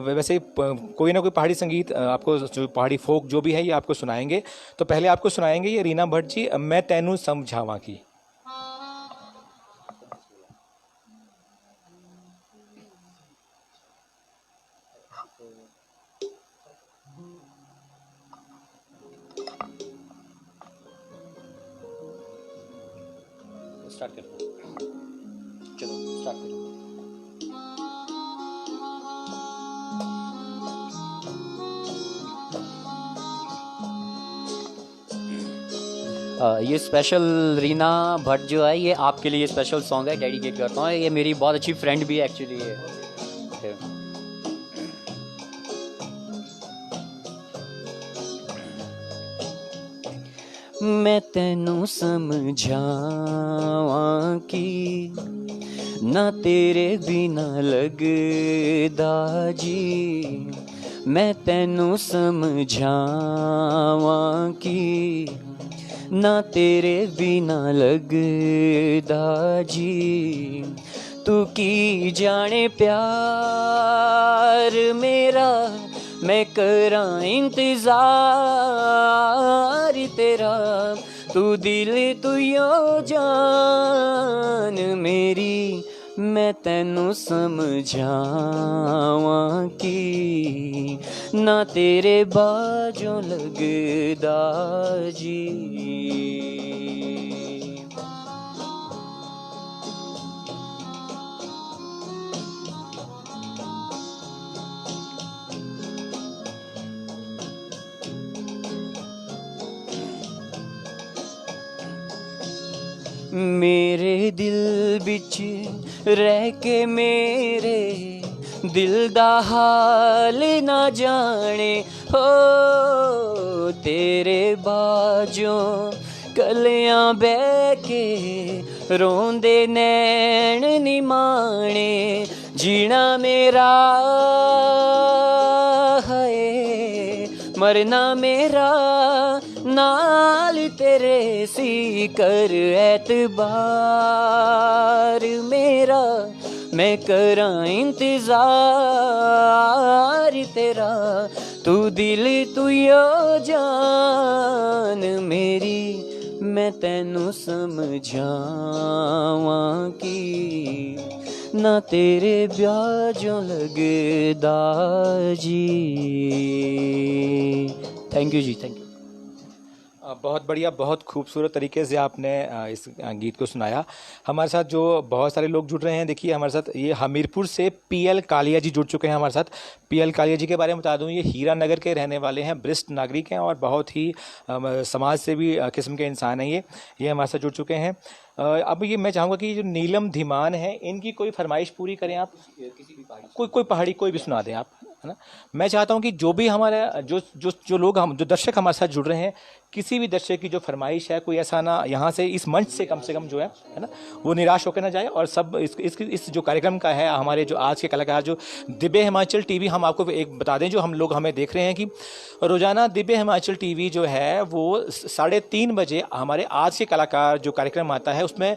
वैसे कोई ना कोई पहाड़ी संगीत आपको, जो पहाड़ी फोक जो भी है ये आपको सुनाएंगे, तो पहले आपको सुनाएंगे ये रीना भट्ट जी मैं तेनू समझावा की। स्टार्ट करते हैं, चलो स्टार्ट करो। ये स्पेशल रीना भट्ट जो है ये आपके लिए स्पेशल सॉन्ग है, डेडिकेट करता हूँ। ये मेरी बहुत अच्छी फ्रेंड भी है एक्चुअली ये। मैं तेनू समझावां की ना तेरे बिना लगदा जी, मैं तेनू समझावां की ना तेरे बिना लगदा जी। तू की जाने प्यार मेरा, मैं करां इंतजार तेरा। तू दिल तू यो जान मेरी, मैं तेनू समझावां की ना तेरे बाजों लगदा जी। मेरे दिल बिच रह के मेरे दिल दा हाल ना जाने हो, तेरे बाजों कलियां बह के रोंदे नैन निमाणे। जीना मेरा है मरना मेरा नाल तेरे सी कर एतबार मेरा। मैं करां इंतजार तेरा, तू दिल तू यो जान मेरी। मैं तेनू समझावां की ना तेरे ब्याजों लगदा जी। Thank you ji, thank you. बहुत बढ़िया, बहुत खूबसूरत तरीके से आपने इस गीत को सुनाया। हमारे साथ जो बहुत सारे लोग जुड़ रहे हैं, देखिए हमारे साथ ये हमीरपुर से पीएल कालिया जी जुड़ चुके हैं हमारे साथ। पीएल कालिया जी के बारे में बता दूं, ये हीरा नगर के रहने वाले हैं, वरिष्ठ नागरिक हैं और बहुत ही समाज सेवी किस्म के इंसान हैं। ये हमारे साथ जुड़ चुके हैं। अब ये मैं चाहूँगा कि जो नीलम धीमान है, इनकी कोई फरमाइश पूरी करें आप, किसी भी कोई पहाड़ी कोई भी सुना दें आप, है ना। मैं चाहता हूँ कि जो भी हमारे जो लोग जो दर्शक हमारे साथ जुड़ रहे हैं, किसी भी दर्शक की जो फरमाइश है, कोई ऐसा ना यहाँ से इस मंच से कम जो है ना, वो निराश होकर ना जाए। और सब इस जो कार्यक्रम का है, हमारे जो आज के कलाकार जो दिव्य हिमाचल टीवी, हम आपको एक बता दें, जो हम लोग हमें देख रहे हैं कि रोज़ाना दिव्य हिमाचल टीवी जो है वो 3:30 बजे हमारे आज के कलाकार जो कार्यक्रम आता है उसमें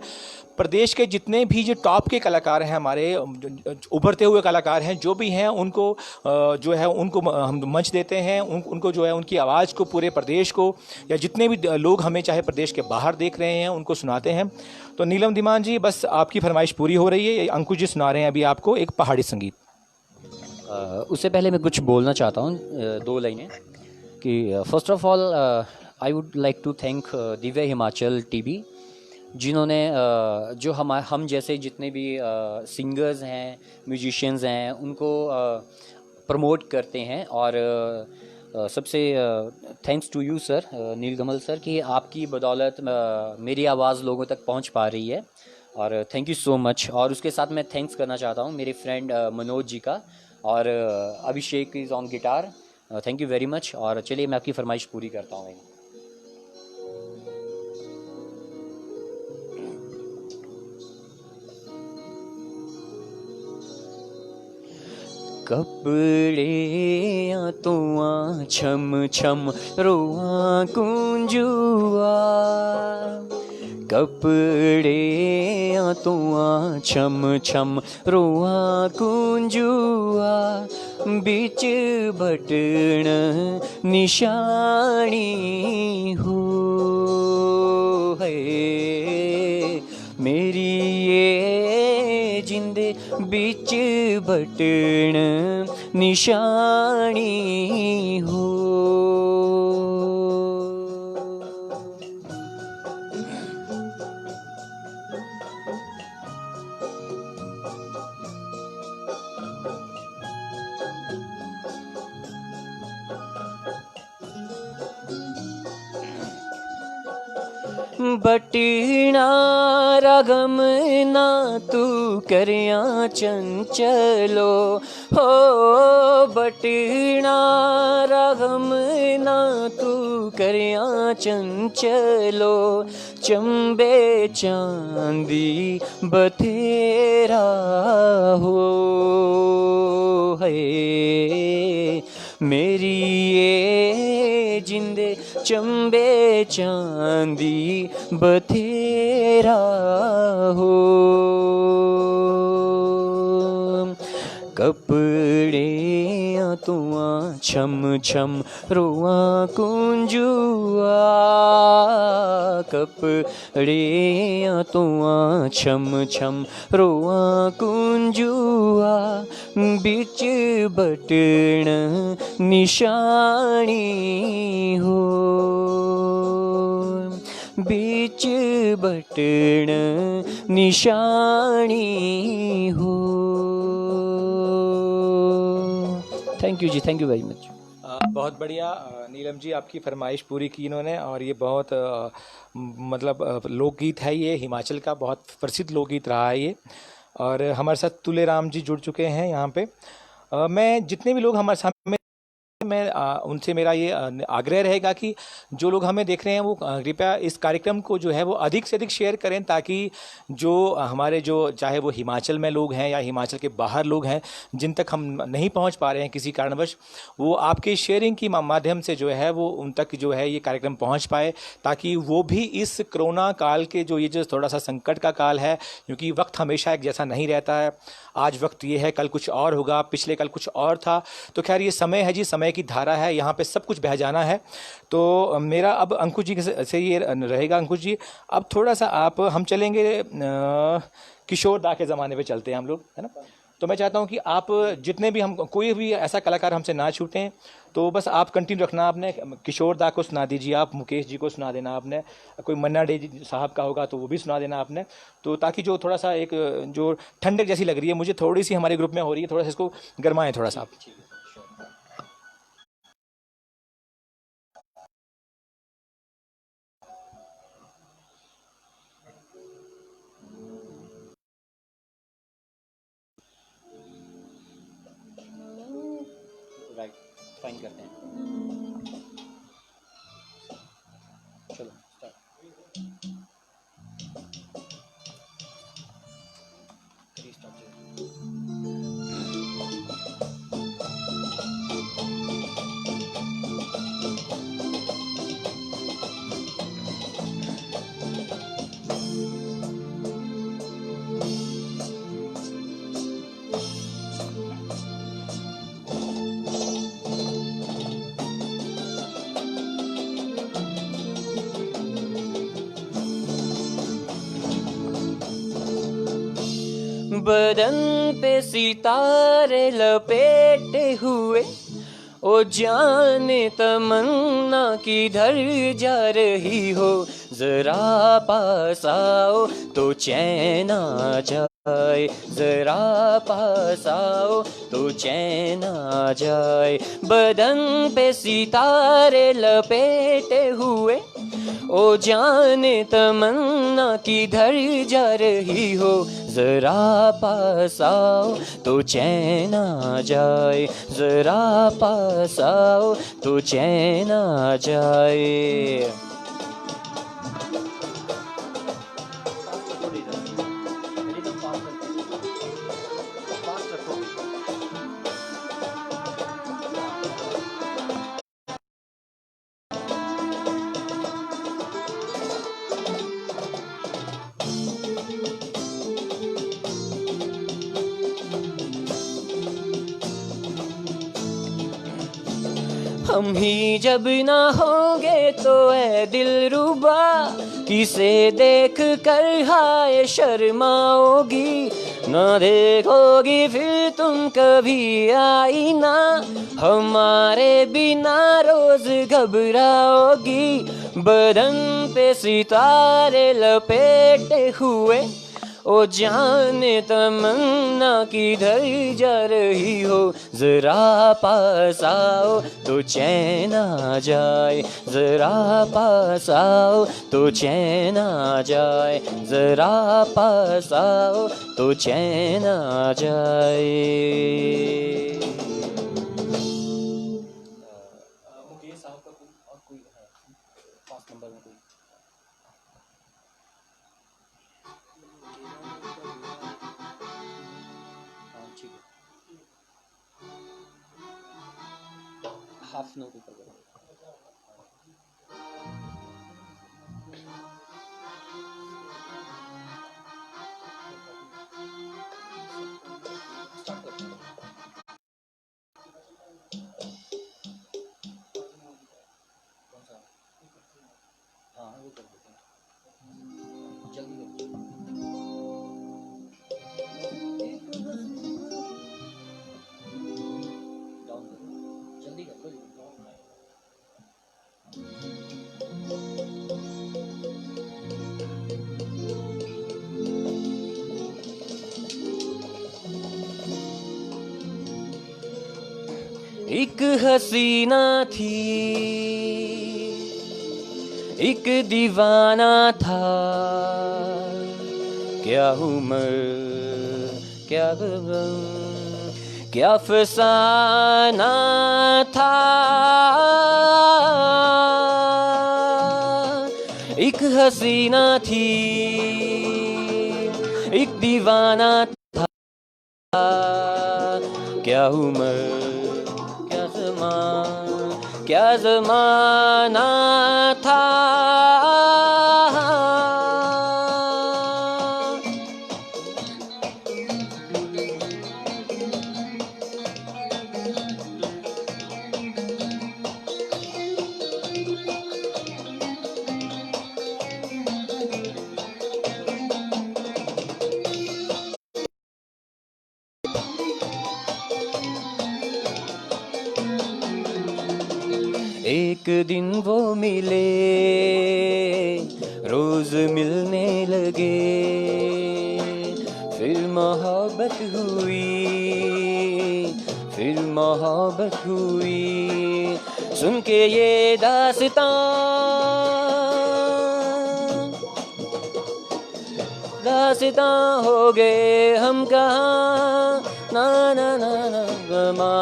प्रदेश के जितने भी जो टॉप के कलाकार हैं हमारे, उभरते हुए कलाकार हैं, जो भी हैं उनको जो है उनको हम मंच देते हैं, उनको जो है उनकी आवाज़ को पूरे प्रदेश को या जितने भी लोग हमें चाहे प्रदेश के बाहर देख रहे हैं उनको सुनाते हैं। तो नीलम धीमान जी, बस आपकी फरमाइश पूरी हो रही है। अंकुश जी सुना रहे हैं अभी आपको एक पहाड़ी संगीत। उससे पहले मैं कुछ बोलना चाहता हूँ, दो लाइनें कि first of all I would like to thank Divya Himachal TV, जिन्होंने जो हम जैसे जितने भी सिंगर्स हैं, म्यूजिशियंस हैं, उनको प्रमोट करते हैं। और सबसे thanks to you sir, Neelkamal sir, कि आपकी बदौलत मेरी आवाज़ लोगों तक पहुंच पा रही है, और थैंक यू सो मच। और उसके साथ मैं थैंक्स करना चाहता हूं मेरे फ्रेंड मनोज जी का, और Abhishek is on guitar, thank you very much. और चलिए मैं आपकी फरमाइश पूरी करता हूँ। कपड़े तो छम छम रोआ कुंजुआ, कपड़े तो छम छम रोआ कुंजुआ, बीच बटन निशानी हो है मेरी ये जिंदे बीच बटन निशानी हो। बटना रागम ना तू करया चंचलो हो, बटना रागम ना तू करया चंचलो, चंबे चांदी बथेरा हो है मेरी ये जिंदे चंबे चांदी बथेरा हो। कपड़े तो छम छम रोआ कुंजुआ, कपड़े तो छम छम रोआ कुंजुआ, बीच बटन निशानी हो, बीच बटन निशानी हो। Thank you ji, thank you very much. बहुत बढ़िया नीलम जी, आपकी फरमाइश पूरी की इन्होंने। और ये बहुत मतलब लोकगीत है, ये हिमाचल का बहुत प्रसिद्ध लोकगीत रहा है ये। और हमारे साथ तुले राम जी जुड़ चुके हैं यहाँ पे। मैं जितने भी लोग हमारे सामने, मैं उनसे मेरा ये आग्रह रहेगा कि जो लोग हमें देख रहे हैं वो कृपया इस कार्यक्रम को जो है वो अधिक से अधिक शेयर करें, ताकि जो हमारे जो चाहे वो हिमाचल में लोग हैं या हिमाचल के बाहर लोग हैं जिन तक हम नहीं पहुंच पा रहे हैं किसी कारणवश, वो आपके शेयरिंग की माध्यम से जो है वो उन तक जो है ये कार्यक्रम पहुंच पाए, ताकि वो भी इस कोरोना काल के जो ये जो थोड़ा सा संकट का काल है, क्योंकि वक्त हमेशा एक जैसा नहीं रहता है। आज वक्त ये है, कल कुछ और होगा, पिछले कल कुछ और था। तो खैर ये समय है जी, समय की धारा है, यहाँ पे सब कुछ बह जाना है। तो मेरा अब अंकुश जी से ये रहेगा, अंकुश जी अब थोड़ा सा हम चलेंगे किशोर दा के ज़माने पे चलते हैं हम लोग, है ना। तो मैं चाहता हूँ कि आप जितने भी हम कोई भी ऐसा कलाकार हमसे ना छूटें, तो बस आप कंटिन्यू रखना। आपने किशोर दा को सुना दीजिए, आप मुकेश जी को सुना देना, आपने कोई मन्ना डे साहब का होगा तो वो भी सुना देना आपने, तो ताकि जो थोड़ा सा एक जो ठंडक जैसी लग रही है मुझे थोड़ी सी हमारे ग्रुप में हो रही है, थोड़ा सा इसको गरमाएं थोड़ा सा आप। राइट, फाइन करते हैं, चलो start। करिए start करिए। बदन पे सितारे लपेटे हुए, ओ जाने तमन्ना किधर जा रही हो, जरा पास आओ तो चैन आ जाए, जरा पास आओ तो चैन आ जाए। बदन पे सितारे लपेटे हुए, ओ जाने तमन्ना किधर जा रही हो, जरा पास आओ तो चैन आ जाए, जरा पास आओ तो चैन आ जाए। हम ही जब ना होंगे तो ऐ दिलरुबा, किसे देख कर हाय शर्माओगी, ना देखोगी फिर तुम कभी आईना, हमारे बिना रोज घबराओगी। बदन पे सितारे लपेटे हुए, ओ जाने तमन्ना किधर जा रही हो, जरा पास आओ तो चैन आ जाए, जरा पास आओ तो चैन आ जाए, जरा पास आओ तो चैन आ जाए। मुकेश साहब का कोई और कोई है 5 नंबर में कोई? हाँ ठीक है, हाफ नोट ऊपर करो। स्टार्ट करते हैं। कौन सा? हाँ वो कर देते हैं, जल्दी करो। डाउन करो, जल्दी करो। एक हसीना थी, एक दीवाना था, क्या उम्र क्या गम, क्या फसाना था। एक हसीना थी, एक दीवाना था, क्या उम्र क्या ज़माना था। एक दिन वो मिले, रोज मिलने लगे, फिर मोहब्बत हुई, फिर मोहब्बत हुई। सुन के ये दास्तां, दास्तां हो गए हम कहाँ, ना ना ना ना गमा,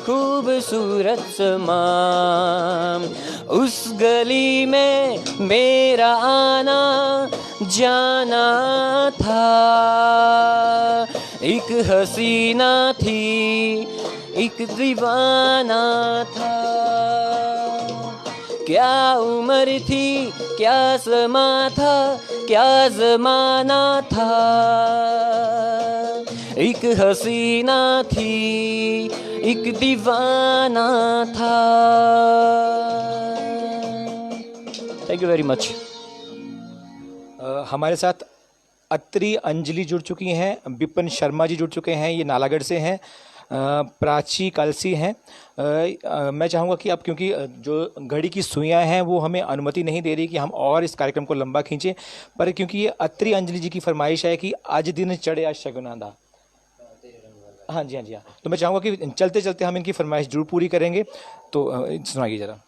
खूबसूरत समा। उस गली में मेरा आना जाना था, एक हसीना थी, एक दीवाना था। क्या उम्र थी, क्या समा था, क्या ज़माना था। एक हसीना थी, एक दीवाना था। Thank you very much. हमारे साथ अत्रि अंजलि जुड़ चुकी हैं, विपिन शर्मा जी जुड़ चुके हैं, ये नालागढ़ से हैं। प्राची कलसी हैं। मैं चाहूँगा कि अब क्योंकि जो घड़ी की सुइयाँ हैं वो हमें अनुमति नहीं दे रही कि हम और इस कार्यक्रम को लंबा खींचें, पर क्योंकि ये अत्रि अंजलि जी की फरमाइश है कि आज दिन चढ़िया शगुनादा। हाँ जी, हाँ जी, हाँ। तो मैं चाहूँगा कि चलते चलते हम इनकी फरमाइश जरूर पूरी करेंगे। तो सुनाइए ज़रा।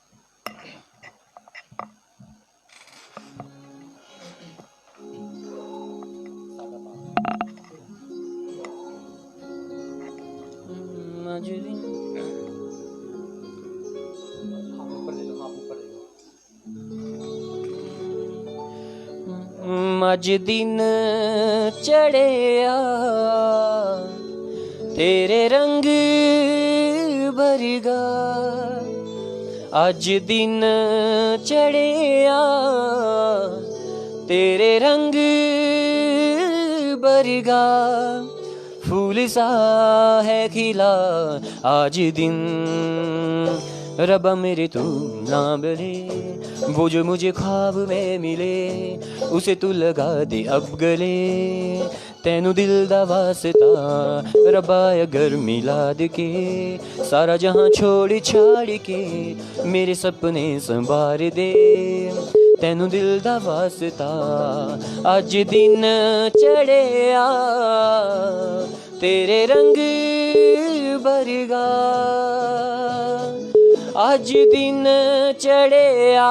अज दिन चढ़िया तेरे रंग भरगा, अज दिन चढ़िया तेरे रंग भरगा, फूल सा है खिला आज दिन, रबा मेरे तू ना बले, वो जो मुझे ख्वाब में मिले उसे तू लगा दे अब गले, तैनू दिल दा वास्ता रबा अगर मिलाद के, सारा जहां छोड़ छाड़ के मेरे सपने संवार दे, तैनू दिल दा वास्ता अज दिन चढ़िया तेरे रंग भरगा, आज दिन चढ़िया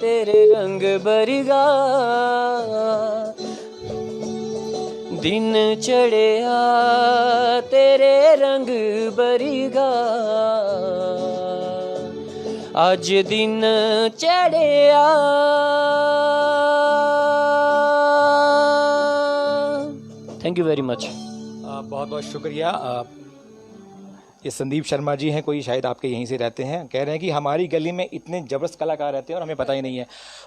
तेरे रंग भरगा, दिन चढ़िया तेरे रंग भरगा, आज दिन चढ़िया। Thank you very much. बहुत बहुत शुक्रिया। ये संदीप शर्मा जी हैं, कोई शायद आपके यहीं से रहते हैं, कह रहे हैं कि हमारी गली में इतने ज़बरदस्त कलाकार रहते हैं और हमें पता ही नहीं है।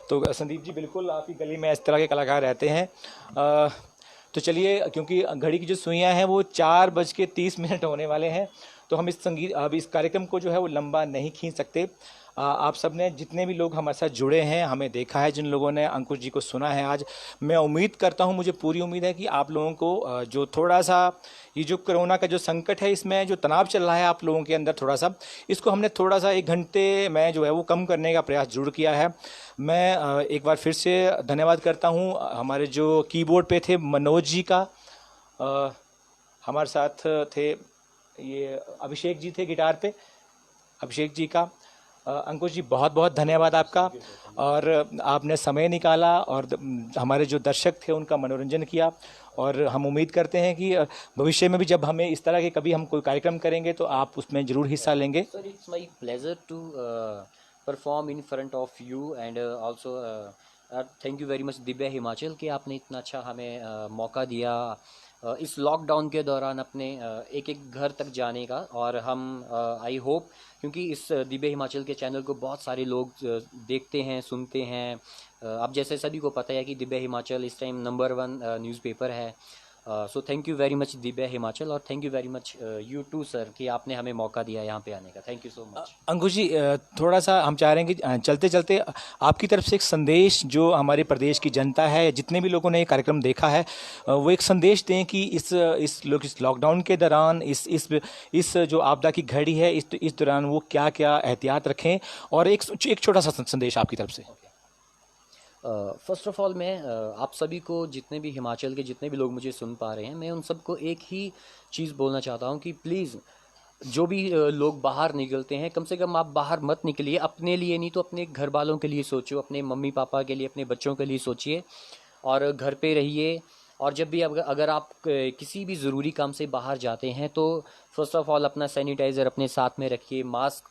तो संदीप जी बिल्कुल आपकी गली में इस तरह के कलाकार रहते हैं। तो चलिए, क्योंकि घड़ी की जो सुइयाँ हैं वो 4:30 होने वाले हैं, तो हम अब इस कार्यक्रम को जो है वो लंबा नहीं खींच सकते। आप सब ने, जितने भी लोग हमारे साथ जुड़े हैं, हमें देखा है, जिन लोगों ने अंकुश जी को सुना है आज, मैं उम्मीद करता हूं, मुझे पूरी उम्मीद है कि आप लोगों को जो थोड़ा सा ये जो कोरोना का जो संकट है, इसमें जो तनाव चल रहा है आप लोगों के अंदर थोड़ा सा, इसको हमने थोड़ा सा 1 घंटे में जो है वो कम करने का प्रयास जरूर किया है। मैं एक बार फिर से धन्यवाद करता हूँ हमारे जो कीबोर्ड पे थे मनोज जी का, हमारे साथ थे ये अभिषेक जी थे गिटार पे, अभिषेक जी का। अंकुश जी बहुत बहुत धन्यवाद आपका, और आपने समय निकाला और हमारे जो दर्शक थे उनका मनोरंजन किया, और हम उम्मीद करते हैं कि भविष्य में भी जब हमें इस तरह के कभी हम कोई कार्यक्रम करेंगे तो आप उसमें ज़रूर हिस्सा लेंगे। Sir, it's my pleasure to perform in front of you and also thank you very much Divya Himachal कि आपने इतना अच्छा हमें मौका दिया इस लॉकडाउन के दौरान अपने एक एक घर तक जाने का। और हम आई होप, क्योंकि इस दिव्य हिमाचल के चैनल को बहुत सारे लोग देखते हैं, सुनते हैं। अब जैसे सभी को पता है कि दिव्य हिमाचल इस टाइम नंबर 1 न्यूज़पेपर है। So thank you very much Divya Himachal, और thank you very much you too sir कि आपने हमें मौका दिया यहाँ पे आने का। Thank you so much. Ankush ji, थोड़ा सा हम चाह रहे हैं कि चलते चलते आपकी तरफ से एक संदेश जो हमारे प्रदेश की जनता है, जितने भी लोगों ने ये कार्यक्रम देखा है, वो एक संदेश दें कि इस लॉकडाउन के दौरान, इस जो आपदा की घड़ी है, इस दौरान वो क्या क्या एहतियात रखें, और एक छोटा सा संदेश आपकी तरफ से। फर्स्ट ऑफ ऑल मैं आप सभी को, जितने भी हिमाचल के जितने भी लोग मुझे सुन पा रहे हैं, मैं उन सबको एक ही चीज़ बोलना चाहता हूं कि प्लीज़ जो भी लोग बाहर निकलते हैं, कम से कम आप बाहर मत निकलिए। अपने लिए नहीं तो अपने घर वालों के लिए सोचो, अपने मम्मी पापा के लिए, अपने बच्चों के लिए सोचिए, और घर पे रहिए। और जब भी अगर आप किसी भी ज़रूरी काम से बाहर जाते हैं तो फर्स्ट ऑफ ऑल अपना सैनिटाइज़र अपने साथ में रखिए, मास्क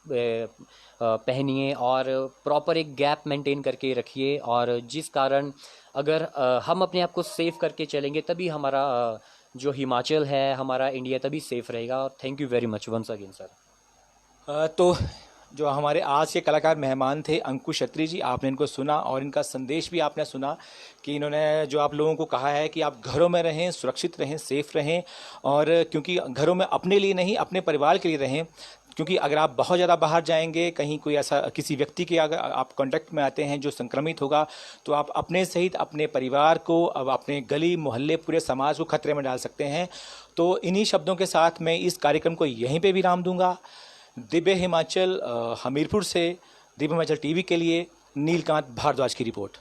पहनिए, और प्रॉपर एक गैप मेंटेन करके रखिए। और जिस कारण अगर हम अपने आप को सेफ करके चलेंगे, तभी हमारा जो हिमाचल है, हमारा इंडिया, तभी सेफ रहेगा। और thank you very much once again sir. तो जो हमारे आज के कलाकार मेहमान थे अंकुश अत्री जी, आपने इनको सुना और इनका संदेश भी आपने सुना कि इन्होंने जो आप लोगों को कहा है कि आप घरों में रहें, सुरक्षित रहें, सेफ रहें, और क्योंकि घरों में अपने लिए नहीं, अपने परिवार के लिए रहें, क्योंकि अगर आप बहुत ज़्यादा बाहर जाएंगे, कहीं कोई ऐसा किसी व्यक्ति के अगर आप कांटेक्ट में आते हैं जो संक्रमित होगा, तो आप अपने सहित अपने परिवार को, अब अपने गली मोहल्ले पूरे समाज को खतरे में डाल सकते हैं। तो इन्हीं शब्दों के साथ मैं इस कार्यक्रम को यहीं पे विराम दूंगा। दिव्य हिमाचल हमीरपुर से, दिव्य हिमाचल टीवी के लिए नीलकांत भारद्वाज की रिपोर्ट।